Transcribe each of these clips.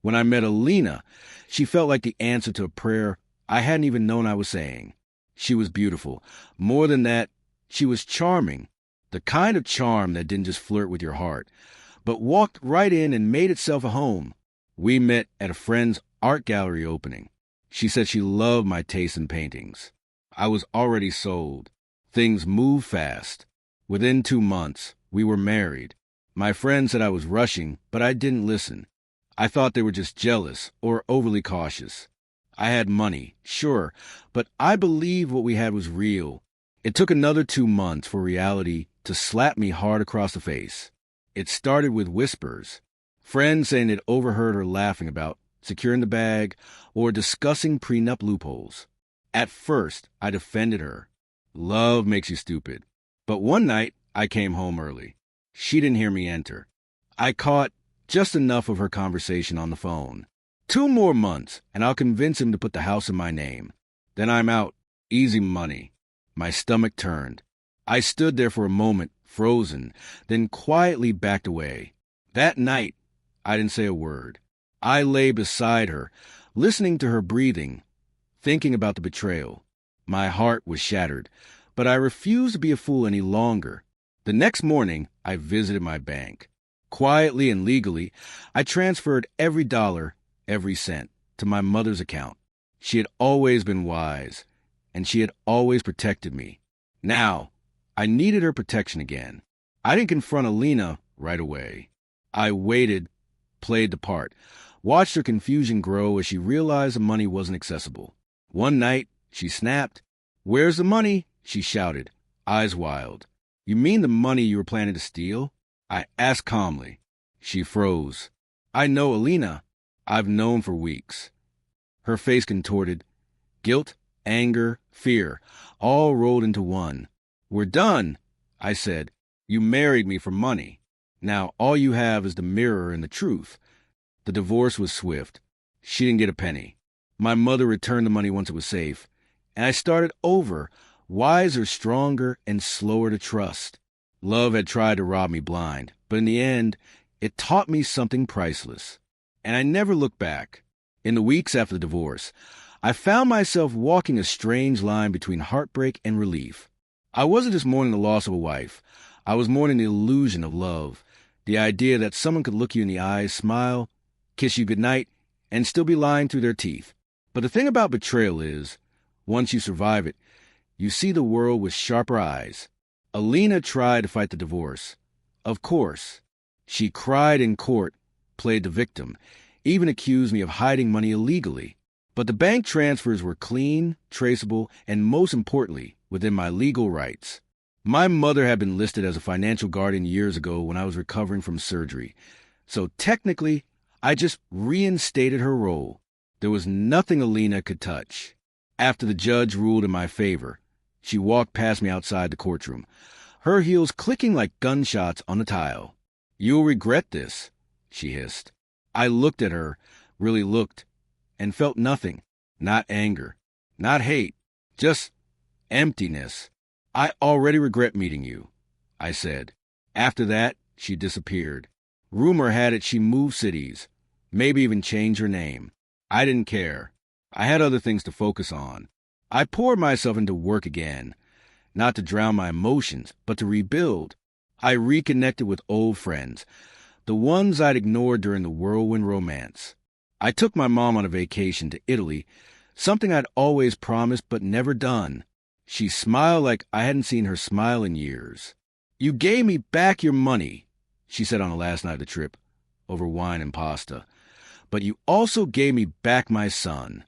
When I met Alina, she felt like the answer to a prayer I hadn't even known I was saying. She was beautiful. More than that, she was charming. The kind of charm that didn't just flirt with your heart, but walked right in and made itself a home. We met at a friend's art gallery opening. She said she loved my taste in paintings. I was already sold. Things moved fast. Within 2 months, we were married. My friend said I was rushing, but I didn't listen. I thought they were just jealous or overly cautious. I had money, sure, but I believed what we had was real. It took another 2 months for reality to slap me hard across the face. It started with whispers. Friends saying they'd overheard her laughing about securing the bag or discussing prenup loopholes. At first, I defended her. Love makes you stupid. But one night, I came home early. She didn't hear me enter. I caught just enough of her conversation on the phone. 2 more months, and I'll convince him to put the house in my name. Then I'm out. Easy money. My stomach turned. I stood there for a moment, frozen, then quietly backed away. That night, I didn't say a word. I lay beside her, listening to her breathing, thinking about the betrayal. My heart was shattered, but I refused to be a fool any longer. The next morning, I visited my bank. Quietly and legally, I transferred every dollar, every cent, to my mother's account. She had always been wise, and she had always protected me. Now, I needed her protection again. I didn't confront Alina right away. I waited, played the part, watched her confusion grow as she realized the money wasn't accessible. One night, she snapped. "Where's the money?" she shouted, eyes wild. "You mean the money you were planning to steal?" I asked calmly. She froze. "I know Alina. I've known for weeks." Her face contorted. Guilt, anger, fear, all rolled into one. "We're done," I said. "You married me for money. Now all you have is the mirror and the truth." The divorce was swift. She didn't get a penny. My mother returned the money once it was safe, and I started over, wiser, stronger, and slower to trust. Love had tried to rob me blind, but in the end, it taught me something priceless. And I never looked back. In the weeks after the divorce, I found myself walking a strange line between heartbreak and relief. I wasn't just mourning the loss of a wife. I was mourning the illusion of love, the idea that someone could look you in the eyes, smile, kiss you goodnight, and still be lying through their teeth. But the thing about betrayal is, once you survive it, you see the world with sharper eyes. Alina tried to fight the divorce. Of course. She cried in court, played the victim, even accused me of hiding money illegally. But the bank transfers were clean, traceable, and most importantly, within my legal rights. My mother had been listed as a financial guardian years ago when I was recovering from surgery. So technically, I just reinstated her role. There was nothing Alina could touch. After the judge ruled in my favor, she walked past me outside the courtroom, her heels clicking like gunshots on the tile. "You'll regret this," she hissed. I looked at her, really looked, and felt nothing. Not anger, not hate, just emptiness. "I already regret meeting you," I said. After that, she disappeared. Rumor had it she moved cities, maybe even changed her name. I didn't care. I had other things to focus on. I poured myself into work again, not to drown my emotions, but to rebuild. I reconnected with old friends, the ones I'd ignored during the whirlwind romance. I took my mom on a vacation to Italy, something I'd always promised but never done. She smiled like I hadn't seen her smile in years. "You gave me back your money," she said on the last night of the trip, over wine and pasta. "But you also gave me back my son."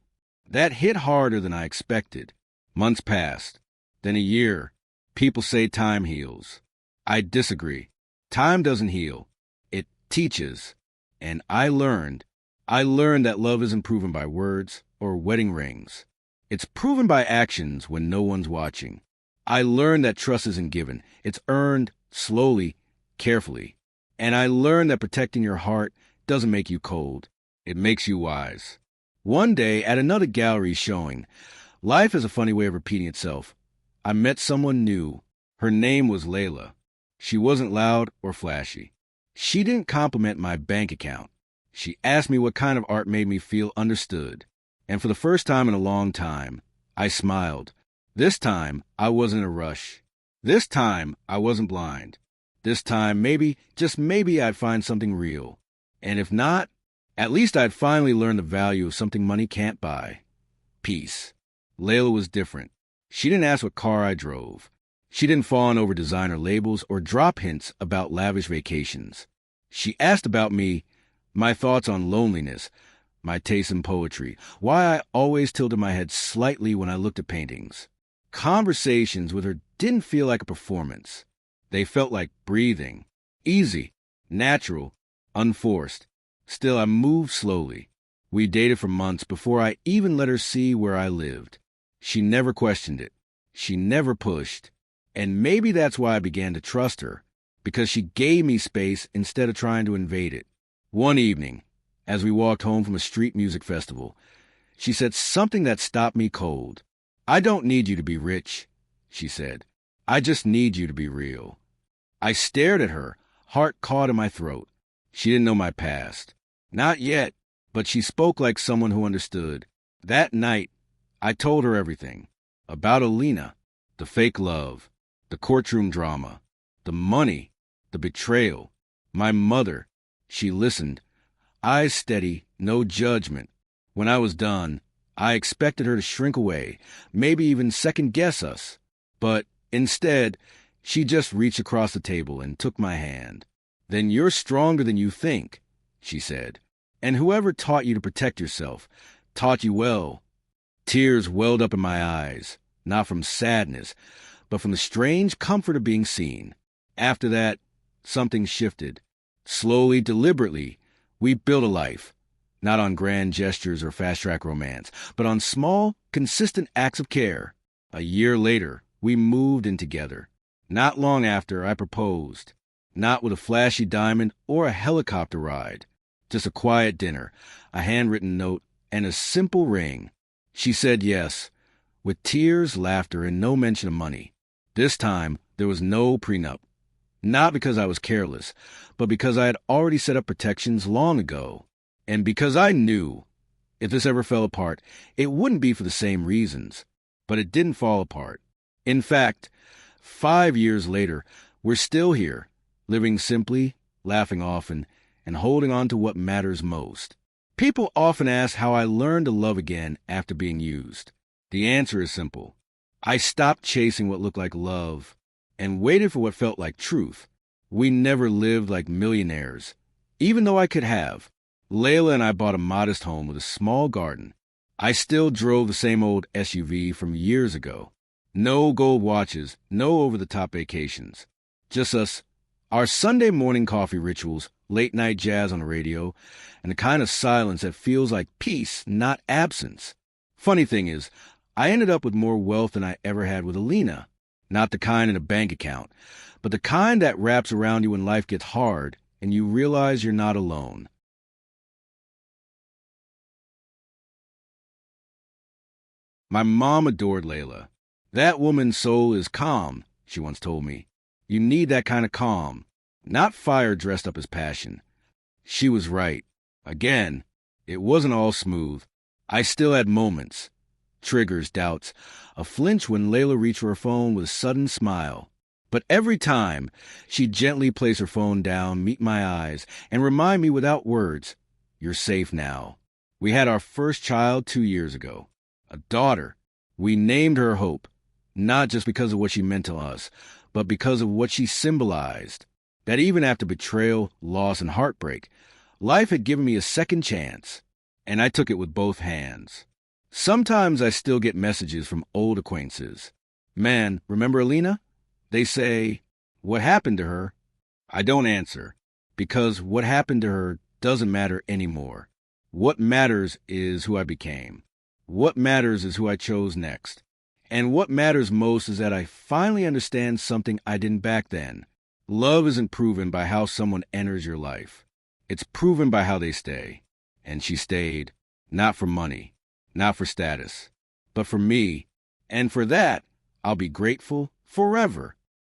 That hit harder than I expected. Months passed, then a year. People say time heals. I disagree. Time doesn't heal. It teaches. And I learned that love isn't proven by words or wedding rings. It's proven by actions when no one's watching. I learned that trust isn't given. It's earned slowly, carefully. And I learned that protecting your heart doesn't make you cold. It makes you wise. One day, at another gallery showing, life has a funny way of repeating itself. I met someone new. Her name was Layla. She wasn't loud or flashy. She didn't compliment my bank account. She asked me what kind of art made me feel understood. And for the first time in a long time, I smiled. This time, I wasn't in a rush. This time, I wasn't blind. This time, maybe, just maybe, I'd find something real. And if not, at least I'd finally learn the value of something money can't buy. Peace. Layla was different. She didn't ask what car I drove. She didn't fawn over designer labels or drop hints about lavish vacations. She asked about me, my thoughts on loneliness, my taste in poetry, why I always tilted my head slightly when I looked at paintings. Conversations with her didn't feel like a performance. They felt like breathing. Easy, natural, unforced. Still, I moved slowly. We dated for months before I even let her see where I lived. She never questioned it. She never pushed. And maybe that's why I began to trust her, because she gave me space instead of trying to invade it. One evening, as we walked home from a street music festival, she said something that stopped me cold. "I don't need you to be rich," she said. "I just need you to be real." I stared at her, heart caught in my throat. She didn't know my past. Not yet, but she spoke like someone who understood. That night, I told her everything. About Alina, the fake love, the courtroom drama, the money, the betrayal, my mother. She listened, eyes steady, no judgment. When I was done, I expected her to shrink away, maybe even second-guess us. But instead, she just reached across the table and took my hand. "Then you're stronger than you think," she said. "And whoever taught you to protect yourself taught you well." Tears welled up in my eyes, not from sadness, but from the strange comfort of being seen. After that, something shifted. Slowly, deliberately, we built a life, not on grand gestures or fast-track romance, but on small, consistent acts of care. A year later, we moved in together. Not long after, I proposed. Not with a flashy diamond or a helicopter ride. Just a quiet dinner, a handwritten note, and a simple ring. She said yes, with tears, laughter, and no mention of money. This time, there was no prenup. Not because I was careless, but because I had already set up protections long ago. And because I knew, if this ever fell apart, it wouldn't be for the same reasons. But it didn't fall apart. In fact, 5 years later, we're still here, living simply, laughing often, and holding on to what matters most. People often ask how I learned to love again after being used. The answer is simple. I stopped chasing what looked like love and waited for what felt like truth. We never lived like millionaires, even though I could have. Layla and I bought a modest home with a small garden. I still drove the same old SUV from years ago. No gold watches, no over-the-top vacations. Just us, our Sunday morning coffee rituals, late-night jazz on the radio, and the kind of silence that feels like peace, not absence. Funny thing is, I ended up with more wealth than I ever had with Alina. Not the kind in a bank account, but the kind that wraps around you when life gets hard and you realize you're not alone. My mom adored Layla. "That woman's soul is calm," she once told me. "You need that kind of calm, not fire dressed up as passion." She was right. Again, it wasn't all smooth. I still had moments, triggers, doubts, a flinch when Layla reached for her phone with a sudden smile. But every time, she'd gently place her phone down, meet my eyes, and remind me without words, "You're safe now." We had our first child 2 years ago, a daughter. We named her Hope, not just because of what she meant to us, but because of what she symbolized. That even after betrayal, loss, and heartbreak, life had given me a second chance, and I took it with both hands. Sometimes I still get messages from old acquaintances. "Man, remember Alina?" They say, "What happened to her?" I don't answer, because what happened to her doesn't matter anymore. What matters is who I became. What matters is who I chose next. And what matters most is that I finally understand something I didn't back then. Love isn't proven by how someone enters your life. It's proven by how they stay. And she stayed, not for money, not for status, but for me. And for that, I'll be grateful forever.